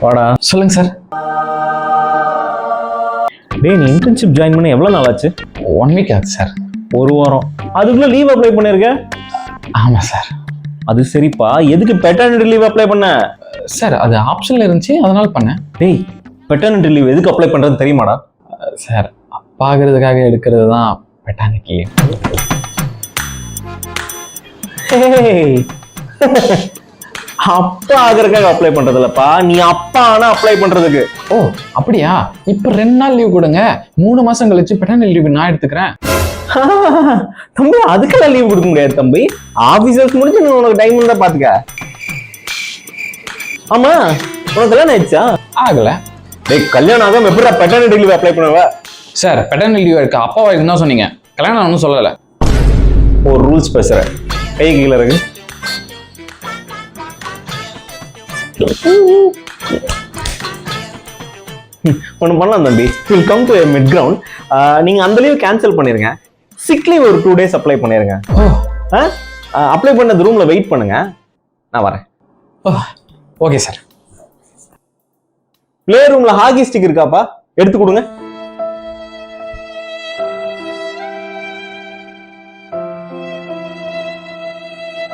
வாடா. சொல்லுங்க சார். டேய், நீ இன்டர்ன்ஷிப் ஜாயின் பண்ணி எவ்வளோ நாள் ஆச்சு? 1 வீக் ஆகுது சார். ஒரு வாரம். அதுக்குள்ள லீவ் அப்ளை பண்ணிருக்க? ஆமா சார். அது சரிப்பா, எதுக்கு பெட்டர்னிட்டி லீவ் அப்ளை பண்ண? சார் அது ஆப்ஷன்ல இருந்துச்சு, அதனால பண்ணேன். டேய், பெட்டர்னிட்டி லீவ் எதுக்கு அப்ளை பண்றது தெரியுமாடா? சார் அப்பாகிறதுக்காக எடுக்கிறது தான் பெட்டர்னிட்டி லீவ். அப்பா ஆகிறதுக்காக அப்ளை பண்றது இல்லப்பா, நீ அப்பா ஆனா அப்ளை பண்றதுக்கு. ஓ அப்படியா? இப்ப 2 நாள் லீவ் கொடுங்க, 3 மாசம் கழிச்சு பெட்டர்னிட்டி லீவ் நான் எடுத்துக்கிறேன். தம்பி, அதுக்கெல்லாம் லீவ் கொடுக்க முடியாது தம்பி. ஆபீசர்ஸ் முடிஞ்சு நீ உனக்கு டைம் இருந்தா பாத்துக்க. ஆமா, உனக்கு கல்யாணம் ஆயிடுச்சா? ஆகல. டேய், கல்யாணம் ஆகாம எப்படிடா பெட்டர்னிட்டி லீவ் அப்ளை பண்ணுவ? சார் பெட்டர்னிட்டி லீவ் எடுக்க அப்பாவா இருந்தா சொன்னீங்க, கல்யாணம் ஒன்றும் சொல்லல. ஒரு ரூல்ஸ் பேசுற, கை கீழே இருக்கு. ஒன்று பண்ணலாம் தம்பி, will come to mid ground. நீங்க அந்த லீவ் கேன்சல் பண்ணிருங்க, சிக் லீவ் ஒரு 2 days அப்ளை பண்ணிருங்க. அப்ளை பண்ணது ரூம்ல வெயிட் பண்ணுங்க, நான் வரேன். Okay sir. பிளே ரூம்ல ஹாக்கி ஸ்டிக் இருக்காப்பா, எடுத்து கொடுங்க.